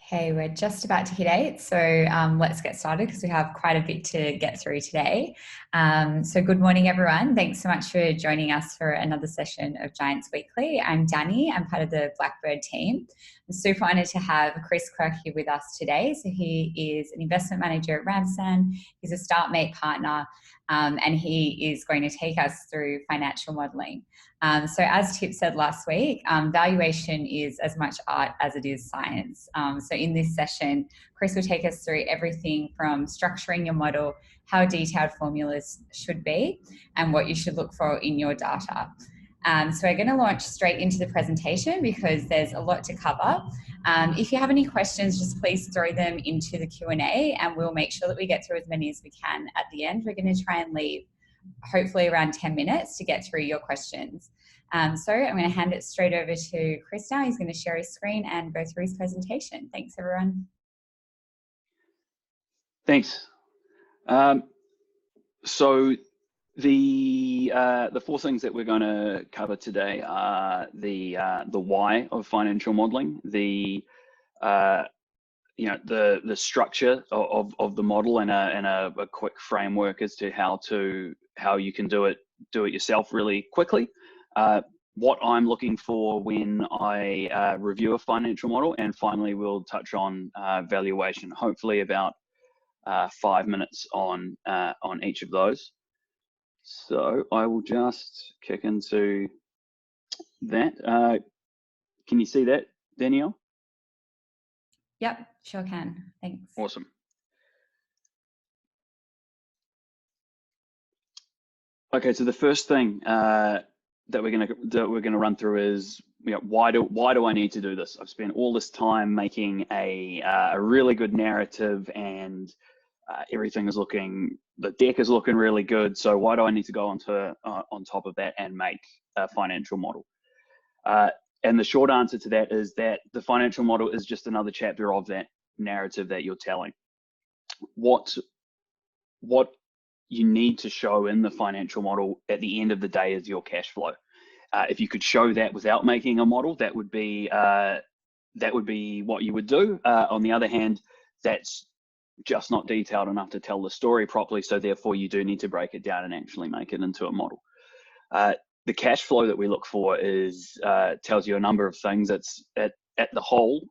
Okay, we're just about to hit 8, so let's get started because we have quite a bit to get through today. So good morning, everyone. Thanks so much for joining us for another session of Giants Weekly. I'm Danny. I'm part of the Blackbird team. I'm super honoured to have Quirk here with us today. So he is an investment manager at Rampersand. He's a Startmate partner, and he is going to take us through financial modelling. So as Tip said last week, valuation is as much art as it is science. So in this session, Chris will take us through everything from structuring your model, how detailed formulas should be, and what you should look for in your data. So we're going to launch straight into the presentation because there's a lot to cover. If you have any questions, just please throw them into the Q&A and we'll make sure that we get through as many as we can at the end. We're going to try and leave hopefully around 10 minutes to get through your questions. So I'm going to hand it straight over to Chris now. He's going to share his screen and go through his presentation. Thanks, everyone. Thanks. So the four things that we're going to cover today are the why of financial modeling, the structure of the model, and a quick framework as to how you can do it yourself really quickly. What I'm looking for when I review a financial model, and finally we'll touch on valuation. Hopefully about 5 minutes on each of those. So I will just kick into that. Can you see that, Danielle? Yep, sure can. Thanks. Awesome. Okay, so the first thing that we're gonna run through is, why do I need to do this? I've spent all this time making a really good narrative, and everything is the deck is looking really good. So why do I need to go on top of that and make a financial model? And the short answer to that is that the financial model is just another chapter of that narrative that you're telling. What you need to show in the financial model at the end of the day is your cash flow. If you could show that without making a model, that would be what you would do. On the other hand, that's just not detailed enough to tell the story properly. So therefore, you do need to break it down and actually make it into a model. The cash flow that we look for tells you a number of things. It's at the whole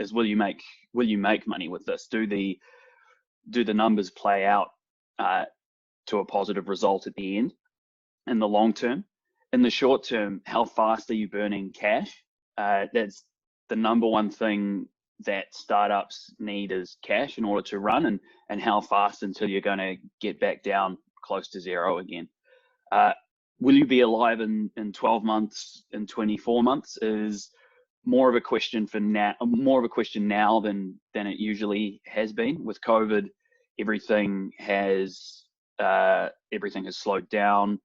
is will you make money with this? Do the numbers play out to a positive result at the end in the long term? In the short term, how fast are you burning cash? That's the number one thing that startups need, is cash in order to run, and how fast until you're going to get back down close to zero again. Will you be alive in 12 months, in 24 months, is more of a question now than it usually has been. With COVID, everything has slowed down.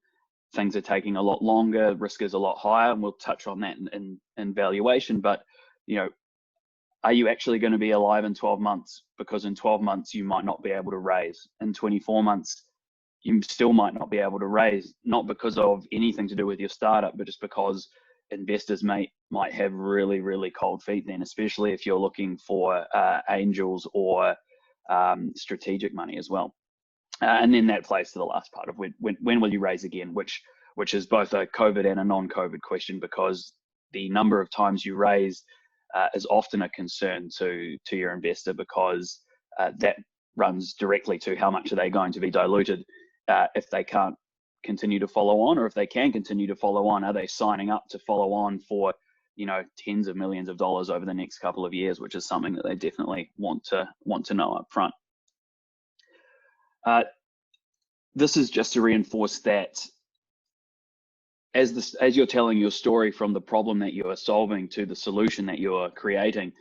Things are taking a lot longer. Risk is a lot higher, and we'll touch on that in valuation. But are you actually going to be alive in 12 months? Because in 12 months you might not be able to raise. In 24 months you still might not be able to raise, not because of anything to do with your startup, but just because investors might have really, really cold feet then, especially if you're looking for angels or strategic money as well. And then that plays to the last part of when will you raise again, which is both a COVID and a non-COVID question, because the number of times you raise is often a concern to your investor, because that runs directly to how much are they going to be diluted if they can't continue to follow on, or if they can continue to follow on, are they signing up to follow on for tens of millions of dollars over the next couple of years, which is something that they definitely want to know up front. This is just to reinforce that as you're telling your story from the problem that you are solving to the solution that you are creating,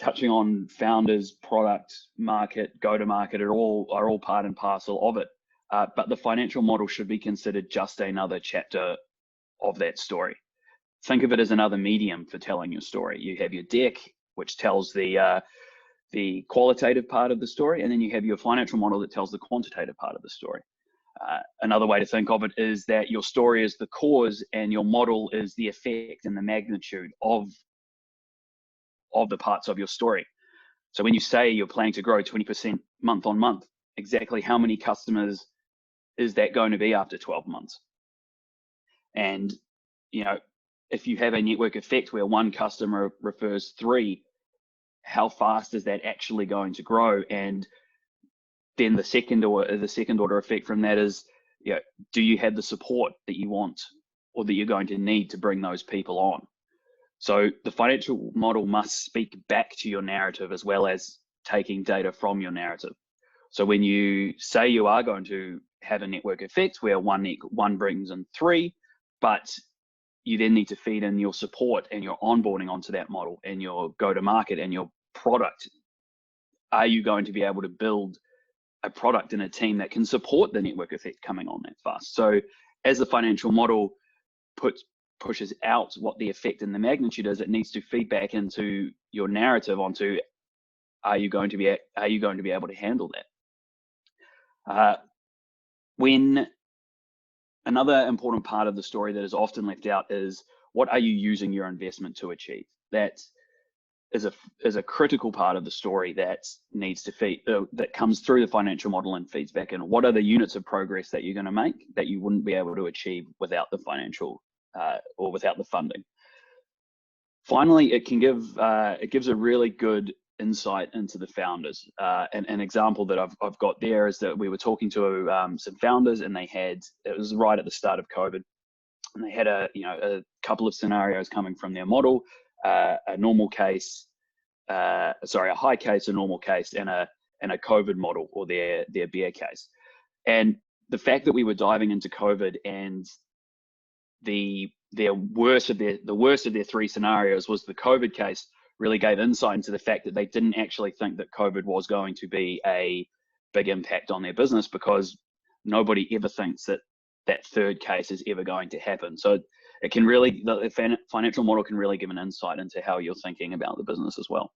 touching on founders, product, market, go-to-market are all part and parcel of it. But the financial model should be considered just another chapter of that story. Think of it as another medium for telling your story. You have your deck, which tells the qualitative part of the story, and then you have your financial model that tells the quantitative part of the story. Another way to think of it is that your story is the cause and your model is the effect and the magnitude of of the parts of your story. So when you say you're planning to grow 20% month on month, exactly how many customers is that going to be after 12 months? And, if you have a network effect where one customer refers 3, how fast is that actually going to grow? And then the second order effect from that is, do you have the support that you want or that you're going to need to bring those people on? So the financial model must speak back to your narrative as well as taking data from your narrative. So when you say you are going to have a network effect where one brings in 3, but you then need to feed in your support and your onboarding onto that model and your go-to-market and your product. Are you going to be able to build a product and a team that can support the network effect coming on that fast? So as the financial model pushes out what the effect and the magnitude is, it needs to feed back into your narrative onto, are you going to be able to handle that? When another important part of the story that is often left out is, what are you using your investment to achieve? That is a critical part of the story that needs to feed, that comes through the financial model and feeds back in. What are the units of progress that you're going to make that you wouldn't be able to achieve without the financial or without the funding? Finally, it gives a really good insight into the founders. An example that I've got there is that we were talking to some founders, and it was right at the start of COVID, and they had a couple of scenarios coming from their model, a high case, a normal case, and a COVID model, or their bear case. And the fact that we were diving into COVID, and the worst of their 3 scenarios was the COVID case, really gave insight into the fact that they didn't actually think that COVID was going to be a big impact on their business, because nobody ever thinks that 3rd case is ever going to happen. So the financial model can really give an insight into how you're thinking about the business as well.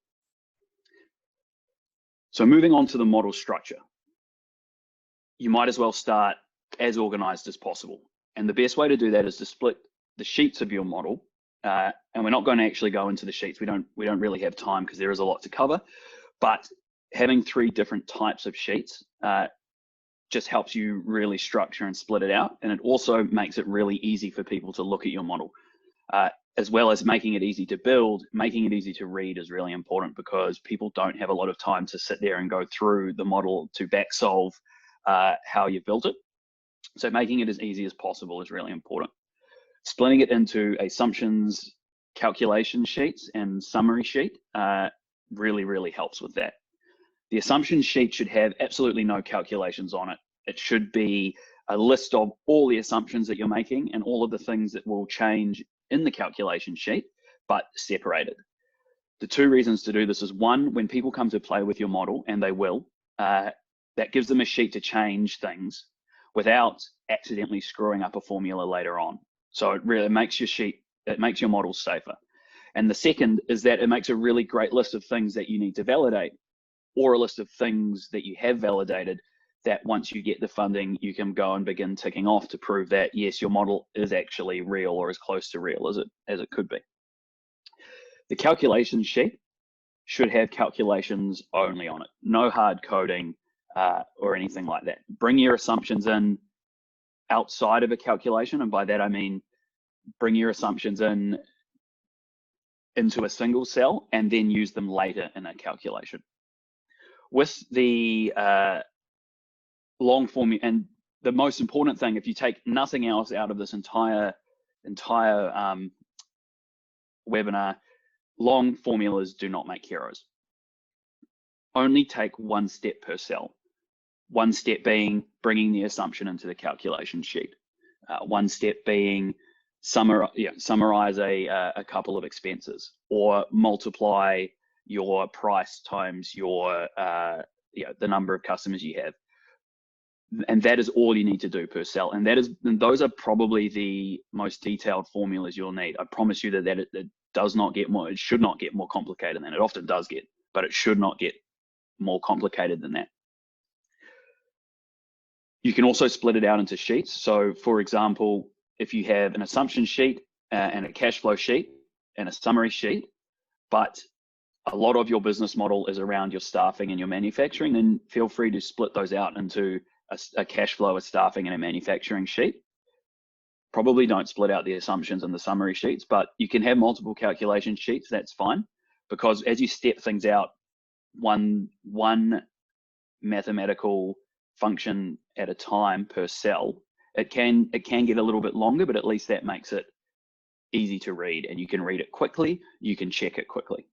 So moving on to the model structure, you might as well start as organized as possible. And the best way to do that is to split the sheets of your model. And we're not going to actually go into the sheets. We don't really have time because there is a lot to cover. But having 3 different types of sheets just helps you really structure and split it out. And it also makes it really easy for people to look at your model. As well as making it easy to build, making it easy to read is really important, because people don't have a lot of time to sit there and go through the model to back solve how you built it. So making it as easy as possible is really important. Splitting it into assumptions, calculation sheets, and summary sheet really, really helps with that. The assumption sheet should have absolutely no calculations on it. It should be a list of all the assumptions that you're making and all of the things that will change in the calculation sheet, but separated. The 2 reasons to do this is, 1, when people come to play with your model, and they will, that gives them a sheet to change things without accidentally screwing up a formula later on. So it really makes your model safer. And the second is that it makes a really great list of things that you need to validate, or a list of things that you have validated, that once you get the funding, you can go and begin ticking off to prove that, yes, your model is actually real, or as close to real as it could be. The calculation sheet should have calculations only on it. No hard coding or anything like that. Bring your assumptions in outside of a calculation, and by that I mean bring your assumptions into a single cell and then use them later in a calculation. With the long formula, and the most important thing, if you take nothing else out of this entire webinar, long formulas do not make heroes. Only take 1 step per cell. 1 step being bringing the assumption into the calculation sheet. 1 step being summarize a couple of expenses, or multiply your price times your the number of customers you have. And that is all you need to do per cell. And those are probably the most detailed formulas you'll need. I promise you that it does not get more, it should not get more complicated than it often does get, but it should not get more complicated than that. You can also split it out into sheets. So for example, if you have an assumption sheet and a cash flow sheet and a summary sheet, but a lot of your business model is around your staffing and your manufacturing, then feel free to split those out into a cash flow, a staffing, and a manufacturing sheet. Probably don't split out the assumptions and the summary sheets, but you can have multiple calculation sheets. That's fine, because as you step things out, one mathematical function at a time per cell, it can get a little bit longer, but at least that makes it easy to read, and you can read it quickly. You can check it quickly.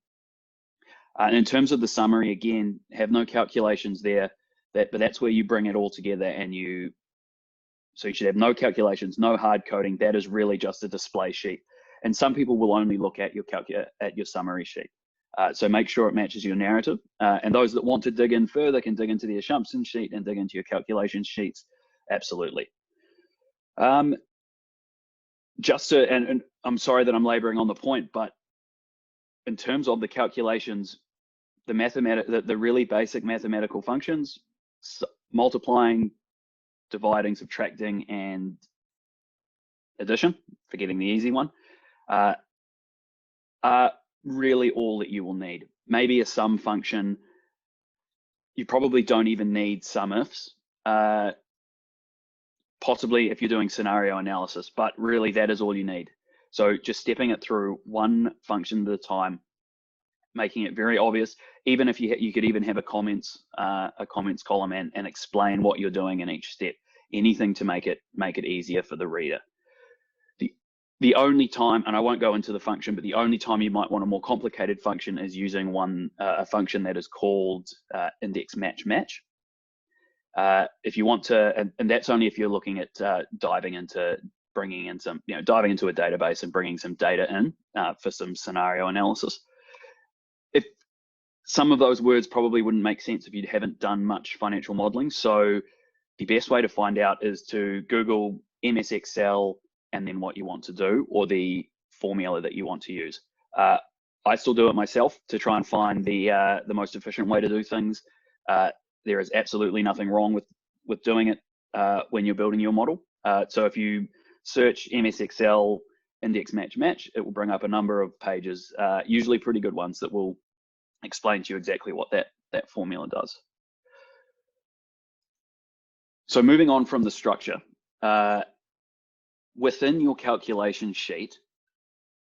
And in terms of the summary, again, have no calculations there. But that's where you bring it all together, and so you should have no calculations, no hard coding. That is really just a display sheet. And some people will only look at your summary sheet. So make sure it matches your narrative. And those that want to dig in further can dig into the assumption sheet and dig into your calculation sheets. Absolutely. And I'm sorry that I'm laboring on the point, but in terms of the calculations, the really basic mathematical functions, multiplying, dividing, subtracting, and addition, forgetting the easy one, are really all that you will need. Maybe a sum function. You probably don't even need sum ifs, possibly if you're doing scenario analysis, but really that is all you need. So just stepping it through one function at a time, making it very obvious. Even if you could even have a comments column and explain what you're doing in each step. Anything to make it easier for the reader. The only time, and I won't go into the function, but the only time you might want a more complicated function is using a function that is called index match match. If you want to, and that's only if you're looking at diving into a database and bringing some data in for some scenario analysis. If some of those words probably wouldn't make sense if you haven't done much financial modeling. So the best way to find out is to Google MS Excel and then what you want to do, or the formula that you want to use. I still do it myself to try and find the most efficient way to do things. There is absolutely nothing wrong with doing it when you're building your model. So if you search MS Excel index match match, it will bring up a number of pages, usually pretty good ones, that will explain to you exactly what that formula does. So moving on from the structure, within your calculation sheet,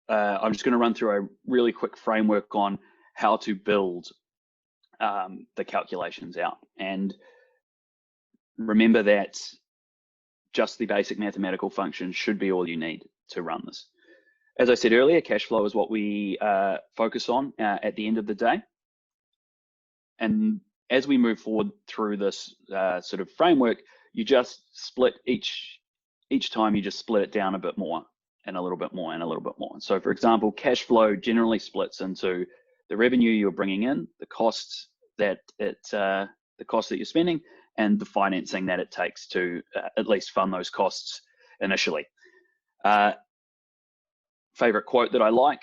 I'm just going to run through a really quick framework on how to build the calculations out. And remember that just the basic mathematical functions should be all you need to run this. As I said earlier, cash flow is what we focus on at the end of the day. And as we move forward through this sort of framework, you just split each time, you just split it down a bit more and a little bit more and a little bit more. So for example, cash flow generally splits into the revenue you're bringing in, the costs that you're spending, and the financing that it takes to at least fund those costs initially. Favorite quote that I like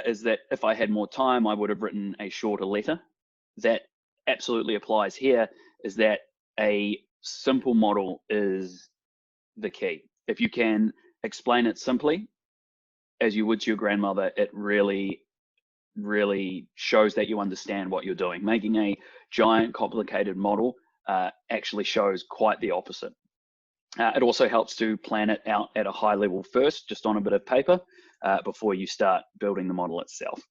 is that if I had more time, I would have written a shorter letter. That absolutely applies here, is that a simple model is the key. If you can explain it simply, as you would to your grandmother, it really shows that you understand what you're doing. Making a giant, complicated model actually shows quite the opposite. It also helps to plan it out at a high level first, just on a bit of paper, before you start building the model itself.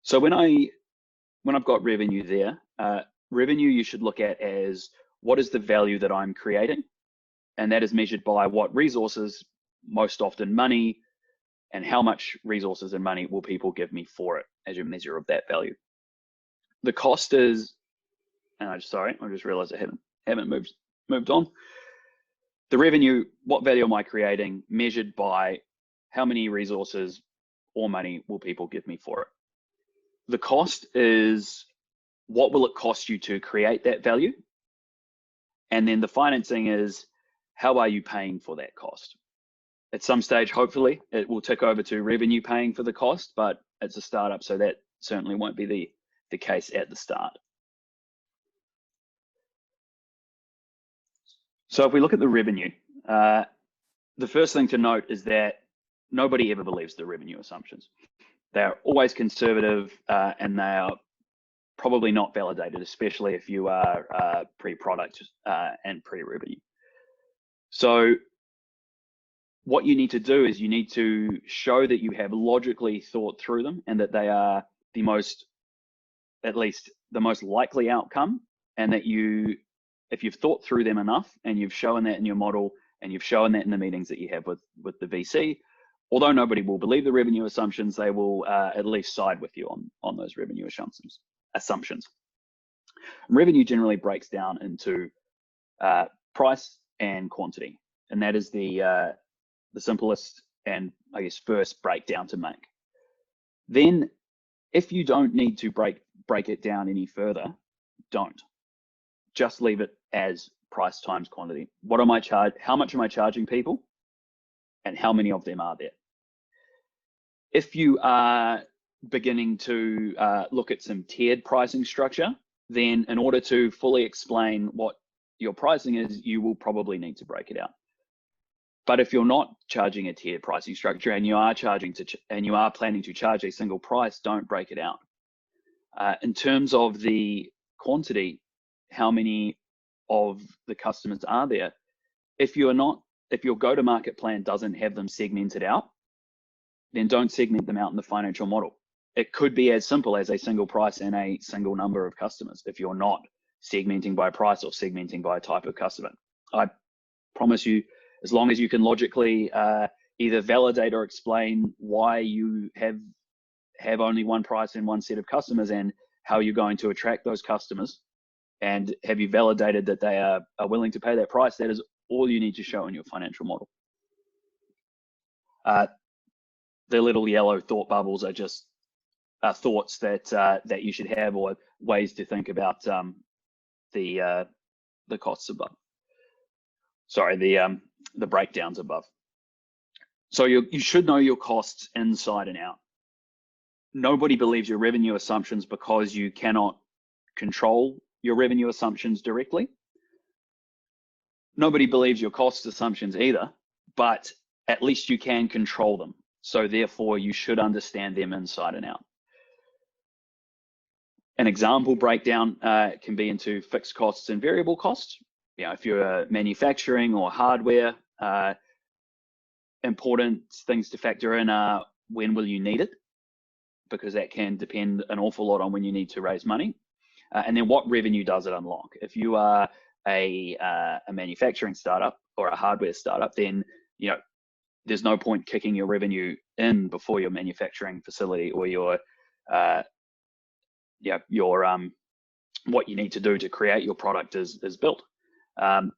So when I've got revenue there, revenue you should look at as what is the value that I'm creating, and that is measured by what resources, most often money, and how much resources and money will people give me for it as a measure of that value. The cost is, and I just realized I haven't moved on. The revenue, what value am I creating, measured by how many resources or money will people give me for it. The cost is what will it cost you to create that value? And then the financing is how are you paying for that cost? At some stage, hopefully, it will tick over to revenue paying for the cost, but it's a startup, so that certainly won't be the case at the start. So if we look at the revenue, the first thing to note is that nobody ever believes the revenue assumptions. They're always conservative, and they are probably not validated, especially if you are pre-product and pre-revenue. So what you need to do is you need to show that you have logically thought through them and that they are the most, at least the most likely outcome, and that if you've thought through them enough and you've shown that in your model and you've shown that in the meetings that you have with the VC, although nobody will believe the revenue assumptions, they will at least side with you on those revenue assumptions. Revenue generally breaks down into price and quantity, and that is the simplest and I guess first breakdown to make. Then, if you don't need to break it down any further, don't. Just leave it as price times quantity. How much am I charging people, and how many of them are there? If you are beginning to look at some tiered pricing structure, then in order to fully explain what your pricing is, you will probably need to break it out. But if you're not charging a tiered pricing structure and you are planning to charge a single price, don't break it out. In terms of the quantity, how many of the customers are there? If your go-to-market plan doesn't have them segmented out, then don't segment them out in the financial model. It could be as simple as a single price and a single number of customers if you're not segmenting by price or segmenting by type of customer. I promise you, as long as you can logically either validate or explain why you have only one price and one set of customers and how you're going to attract those customers, and have you validated that they are willing to pay that price, that is all you need to show in your financial model. The little yellow thought bubbles are just thoughts that you should have, or ways to think about the costs above. Sorry, the breakdowns above. So you should know your costs inside and out. Nobody believes your revenue assumptions because you cannot control your revenue assumptions directly. Nobody believes your cost assumptions either, but at least you can control them. So therefore, you should understand them inside and out. An example breakdown can be into fixed costs and variable costs. You know, if you're manufacturing or hardware, important things to factor in are when will you need it, because that can depend an awful lot on when you need to raise money, and then what revenue does it unlock. If you are a manufacturing startup or a hardware startup, then there's no point kicking your revenue in before your manufacturing facility or your what you need to do to create your product is built. And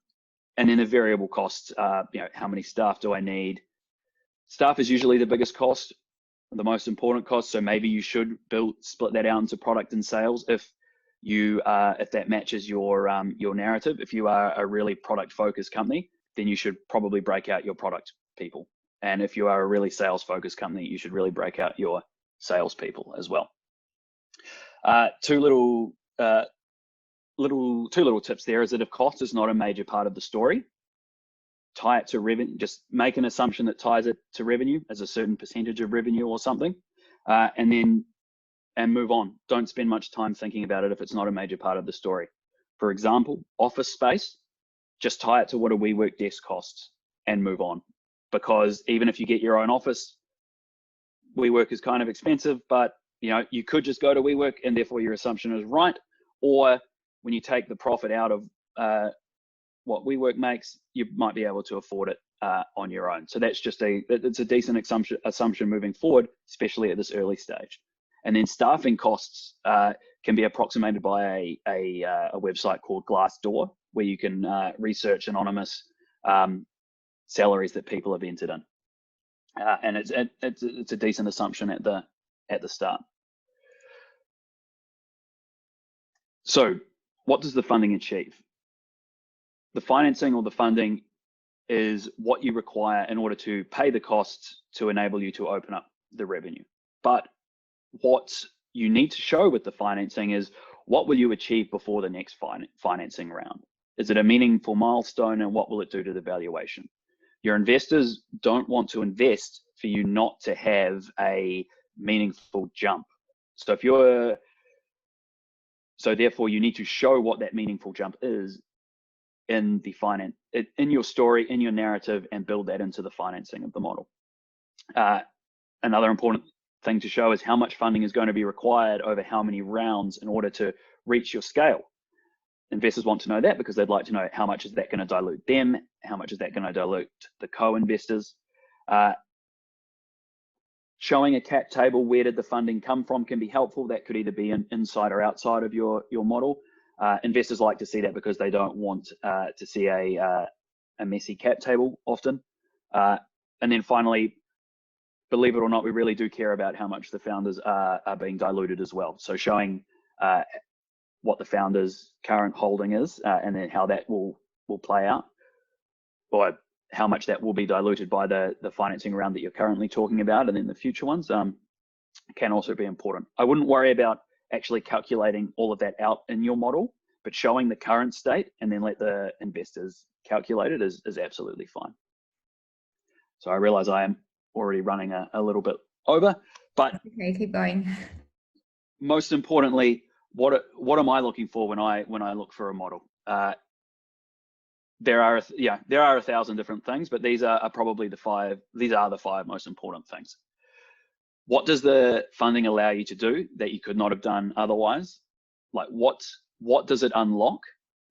then the variable costs, how many staff do I need? Staff is usually the biggest cost, the most important cost. So maybe you should split that out into product and sales if that matches your narrative. If you are a really product focused company, then you should probably break out your product people. And if you are a really sales focused company, you should really break out your sales people as well. Two little tips there is that if cost is not a major part of the story, tie it to revenue. Just make an assumption that ties it to revenue as a certain percentage of revenue or something, and move on. Don't spend much time thinking about it if it's not a major part of the story. For example, office space, just tie it to what a WeWork desk costs and move on. Because even if you get your own office, WeWork is kind of expensive, but you could just go to WeWork and therefore your assumption is right. Or when you take the profit out of what WeWork makes, you might be able to afford it on your own. So that's just it's a decent assumption moving forward, especially at this early stage. And then staffing costs can be approximated by a website called Glassdoor, where you can research anonymous salaries that people have entered in, and it's a decent assumption at the start. So, what does the funding achieve? The financing or the funding is what you require in order to pay the costs to enable you to open up the revenue. But what you need to show with the financing is what will you achieve before the next financing round? Is it a meaningful milestone, and what will it do to the valuation? Your investors don't want to invest for you not to have a meaningful jump. So therefore you need to show what that meaningful jump is in your story, in your narrative, and build that into the financing of the model. Another important thing to show is how much funding is going to be required over how many rounds in order to reach your scale. Investors want to know that because they'd like to know how much is that going to dilute them, how much is that going to dilute the co-investors. Showing a cap table, where did the funding come from, can be helpful. That could either be inside or outside of your model. Investors like to see that because they don't want to see a messy cap table often. And then finally, believe it or not, we really do care about how much the founders are being diluted as well. So showing what the founder's current holding is, and then how that will play out, or how much that will be diluted by the financing round that you're currently talking about, and then the future ones can also be important. I wouldn't worry about actually calculating all of that out in your model, but showing the current state and then let the investors calculate it is absolutely fine. So I realize I am already running a little bit over, but okay, keep going. Most importantly, what am I looking for when I look for a model? There are 1,000 different things, but these are probably the five most important things. What does the funding allow you to do that you could not have done otherwise? Like what does it unlock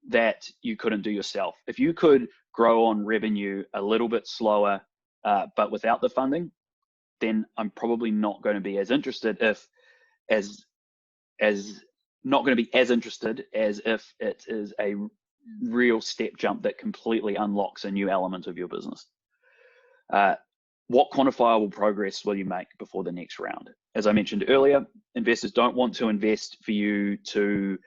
that you couldn't do yourself? If you could grow on revenue a little bit slower, but without the funding, then I'm probably not going to be as interested as if it is a real step jump that completely unlocks a new element of your business. What quantifiable progress will you make before the next round? As I mentioned earlier, investors don't want to invest for you to,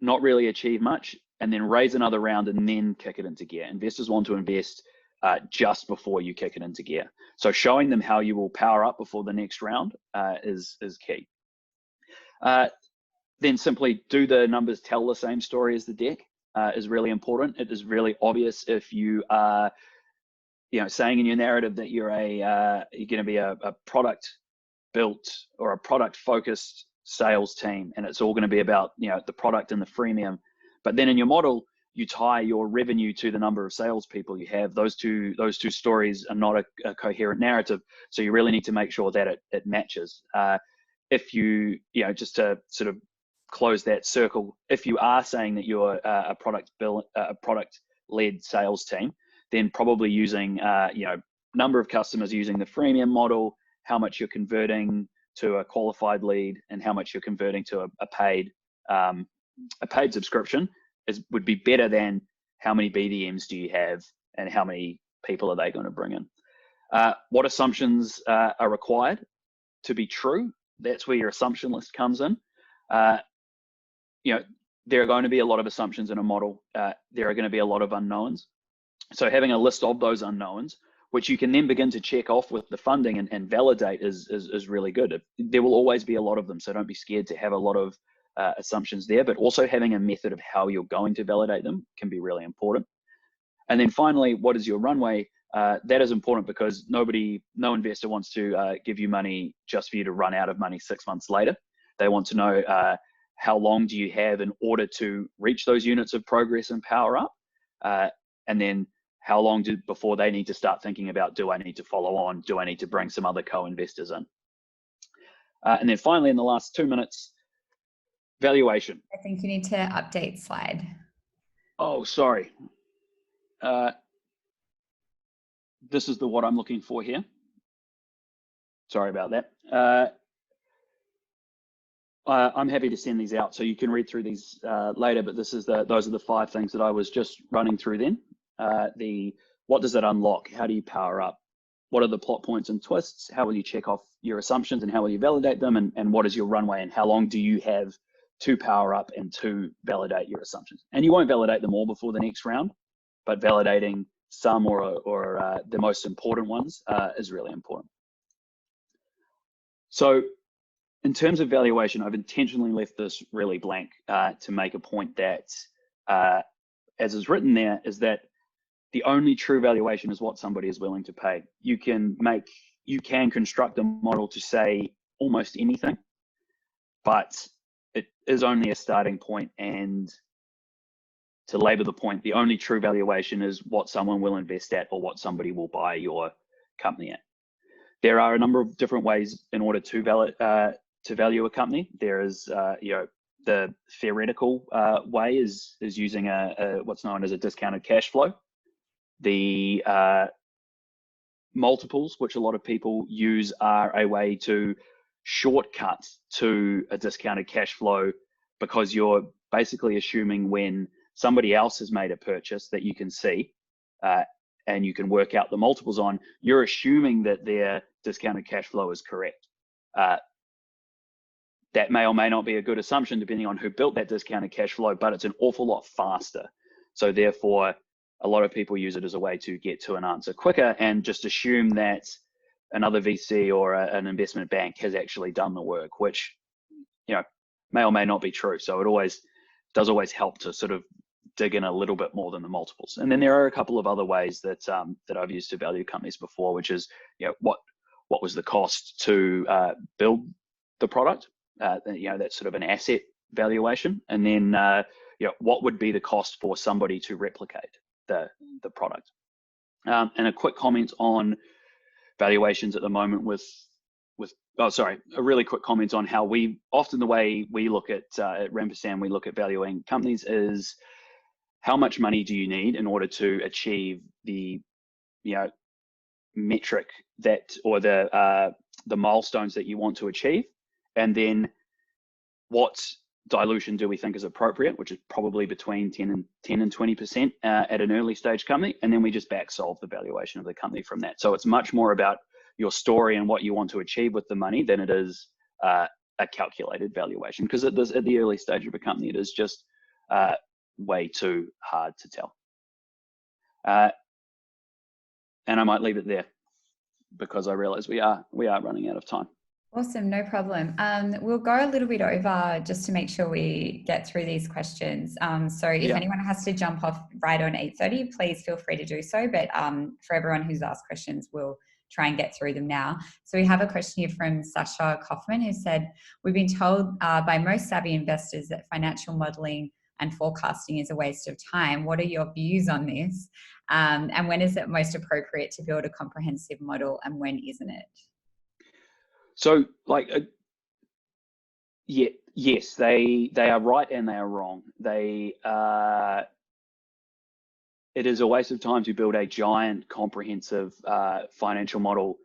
not really achieve much and then raise another round and then kick it into gear. Investors want to invest just before you kick it into gear. So showing them how you will power up before the next round is key. Then simply, do the numbers tell the same story as the deck is really important. It is really obvious if you are, saying in your narrative that you're going to be a product built or a product focused sales team, and it's all going to be about the product and the freemium. But then in your model, you tie your revenue to the number of salespeople you have. Those two stories are not a coherent narrative. So you really need to make sure that it matches. If you just to sort of close that circle, if you are saying that you're a product-led sales team, then probably using number of customers using the freemium model, how much you're converting to a qualified lead, and how much you're converting to a paid subscription would be better than how many BDMs do you have and how many people are they going to bring in. What assumptions are required to be true? That's where your assumption list comes in. There are going to be a lot of assumptions in a model. There are going to be a lot of unknowns. So having a list of those unknowns, which you can then begin to check off with the funding and validate is really good. There will always be a lot of them, so don't be scared to have a lot of assumptions there, but also having a method of how you're going to validate them can be really important. And then finally, what is your runway? That is important because no investor wants to give you money just for you to run out of money 6 months later. They want to know how long do you have in order to reach those units of progress and power up, and then how long before they need to start thinking about, do I need to follow on? Do I need to bring some other co-investors in? And then finally, in the last 2 minutes, valuation. I think you need to update slide. Oh, sorry. This is what I'm looking for here. Sorry about that. I'm happy to send these out so you can read through these later, but those are the 5 things that I was just running through then. What does it unlock? How do you power up? What are the plot points and twists? How will you check off your assumptions and how will you validate them? And what is your runway and how long do you have to power up and to validate your assumptions? And you won't validate them all before the next round, but validating some or the most important ones is really important. So in terms of valuation, I've intentionally left this really blank to make a point that, as is written there, is that the only true valuation is what somebody is willing to pay. You can make you can construct a model to say almost anything, but it is only a starting point. And to labor the point, the only true valuation is what someone will invest at or what somebody will buy your company at. There are a number of different ways in order to value a company. There is, the theoretical way is using what's known as a discounted cash flow. The multiples, which a lot of people use, are a way to shortcut to a discounted cash flow, because you're basically assuming when somebody else has made a purchase that you can see and you can work out the multiples on, you're assuming that their discounted cash flow is correct. That may or may not be a good assumption depending on who built that discounted cash flow, but it's an awful lot faster. So therefore, a lot of people use it as a way to get to an answer quicker and just assume that another VC or an investment bank has actually done the work, which, may or may not be true. So it does always help to sort of dig in a little bit more than the multiples. And then there are a couple of other ways that I've used to value companies before, which is, what was the cost to build the product? That's sort of an asset valuation. And then, what would be the cost for somebody to replicate the product? And a quick comment on valuations at the moment a really quick comment on how the way we look at Rampersand, we look at valuing companies is how much money do you need in order to achieve the, metric or the milestones that you want to achieve, and then what dilution do we think is appropriate, which is probably between 10 and 20% at an early stage company, and then we just back solve the valuation of the company from that. So it's much more about your story and what you want to achieve with the money than it is a calculated valuation, because at the early stage of a company, it is just way too hard to tell. And I might leave it there because I realize we are running out of time. Awesome, no problem. We'll go a little bit over just to make sure we get through these questions. So if anyone has to jump off right on 8:30, please feel free to do so. But for everyone who's asked questions, we'll try and get through them now. So we have a question here from Sasha Kaufman, who said, we've been told by most savvy investors that financial modeling and forecasting is a waste of time. What are your views on this? And when is it most appropriate to build a comprehensive model and when isn't it? So, yes, they are right and they are wrong. It is a waste of time to build a giant, comprehensive financial model.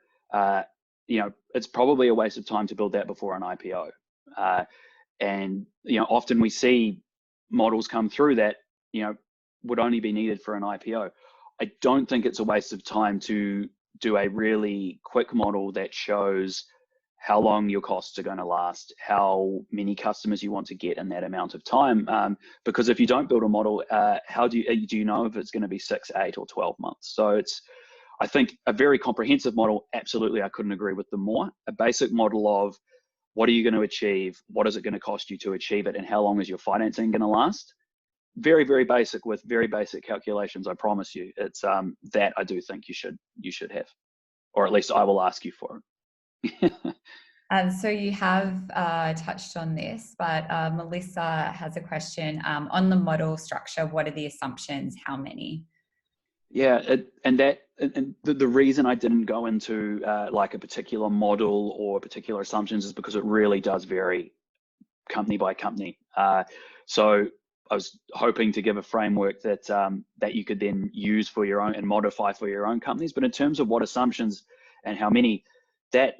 It's probably a waste of time to build that before an IPO. And often we see models come through that would only be needed for an IPO. I don't think it's a waste of time to do a really quick model that shows how long your costs are going to last, how many customers you want to get in that amount of time. Because if you don't build a model, how do you know if it's going to be 6, 8, or 12 months? So I think a very comprehensive model, absolutely, I couldn't agree with them more. A basic model of what are you going to achieve, what is it going to cost you to achieve it, and how long is your financing going to last? Very, very basic with very basic calculations. I promise you, it's that I do think you should have, or at least I will ask you for it. So you have touched on this, but Melissa has a question on the model structure. What are the assumptions? How many? Yeah, and the reason I didn't go into like a particular model or particular assumptions is because it really does vary company by company. So I was hoping to give a framework that you could then use for your own and modify for your own companies. But in terms of what assumptions and how many, the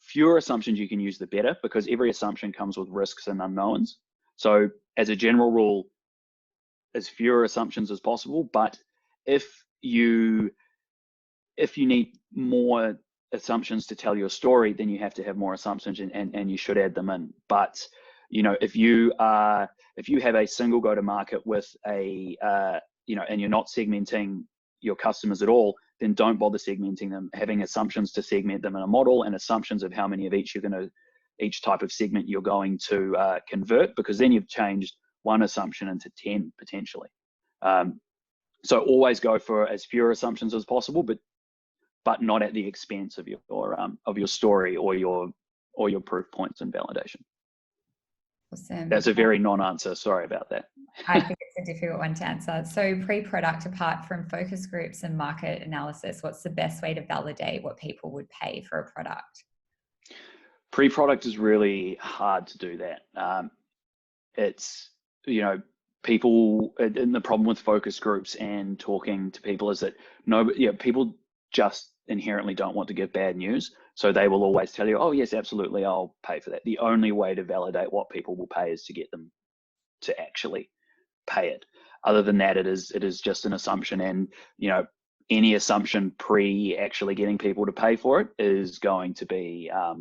fewer assumptions you can use, the better, because every assumption comes with risks and unknowns. So as a general rule, as fewer assumptions as possible. But if you need more assumptions to tell your story, then you have to have more assumptions and you should add them in. But if you have a single go-to-market with and you're not segmenting your customers at all, then don't bother segmenting them. Having assumptions to segment them in a model and assumptions of how many of each type of segment you're going to convert, because then you've changed one assumption into 10 potentially. So always go for as fewer assumptions as possible, but but not at the expense of your story or your proof points and validation. Awesome. That's a very non-answer. Sorry about that. I think it's a difficult one to answer. So pre-product, apart from focus groups and market analysis, what's the best way to validate what people would pay for a product? Pre-product is really hard to do that. It's, people, and the problem with focus groups and talking to people is that people just inherently don't want to give bad news. So they will always tell you, oh yes, absolutely, I'll pay for that. The only way to validate what people will pay is to get them to actually pay it. Other than that, it is just an assumption, and any assumption pre actually getting people to pay for it is going to be a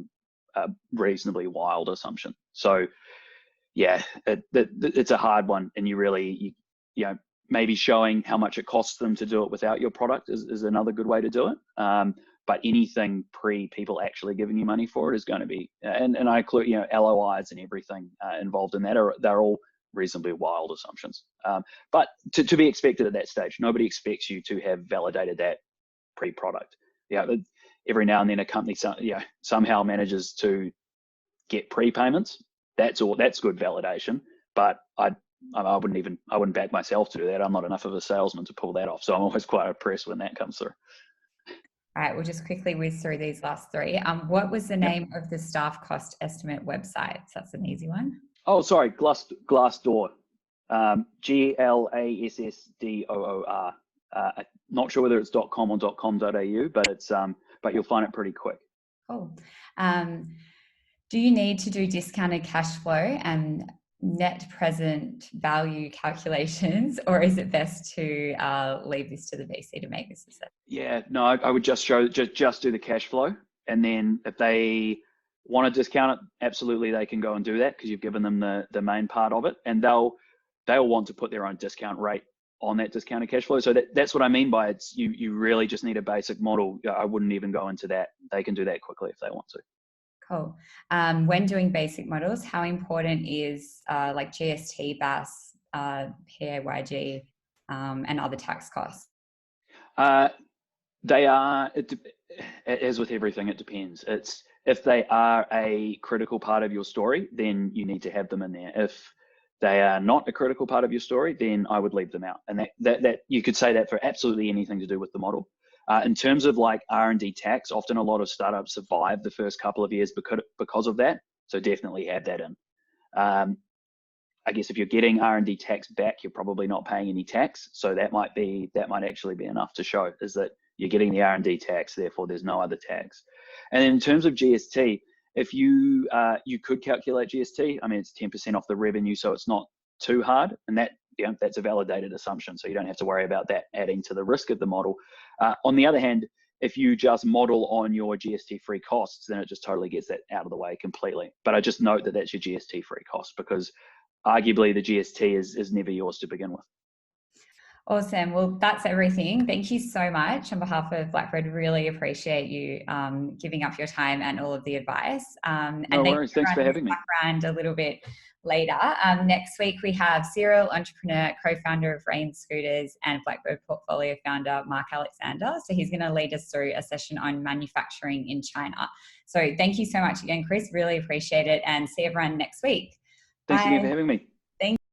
reasonably wild assumption. So yeah, it's a hard one, and maybe showing how much it costs them to do it without your product is another good way to do it. But anything pre people actually giving you money for it is going to be, and I include LOIs and everything involved in that they're all reasonably wild assumptions. But to be expected at that stage. Nobody expects you to have validated that pre-product. Every now and then a company somehow manages to get prepayments. That's good validation. But I wouldn't back myself to do that. I'm not enough of a salesman to pull that off. So I'm always quite impressed when that comes through. All right, we'll just quickly whiz through these last three. What was the name of the staff cost estimate website? So that's an easy one. Oh, sorry, Glassdoor. Glassdoor. Not sure whether it's .com or .com.au, but you'll find it pretty quick. Cool. Do you need to do discounted cash flow and net present value calculations, or is it best to leave this to the VC to make this assessment? Yeah, no, I would just do the cash flow, and then if they want to discount it, absolutely they can go and do that because you've given them the main part of it, and they'll want to put their own discount rate on that discounted cash flow. So that's what I mean by you really just need a basic model. I wouldn't even go into that. They can do that quickly if they want to. Cool. When doing basic models, how important is like GST, BAS, PAYG, and other tax costs? They are, as with everything, it depends. If they are a critical part of your story, then you need to have them in there. If they are not a critical part of your story, then I would leave them out. And that you could say that for absolutely anything to do with the model. In terms of like R&D tax, often a lot of startups survive the first couple of years because of that. So definitely add that in. I guess if you're getting R&D tax back, you're probably not paying any tax. So that might actually be enough to show is that you're getting the R&D tax, therefore there's no other tax. And in terms of GST, if you could calculate GST, I mean, it's 10% off the revenue, so it's not too hard. And that's a validated assumption. So you don't have to worry about that adding to the risk of the model. On the other hand, if you just model on your GST-free costs, then it just totally gets that out of the way completely. But I just note that that's your GST-free cost because arguably the GST is never yours to begin with. Awesome. Well, that's everything. Thank you so much on behalf of Blackbird. Really appreciate you giving up your time and all of the advice. No worries. Thanks for having me. Background a little bit later. Next week, we have serial entrepreneur, co-founder of Rain Scooters and Blackbird portfolio founder, Mark Alexander. So he's going to lead us through a session on manufacturing in China. So thank you so much again, Chris. Really appreciate it, and see everyone next week. Thanks again for having me.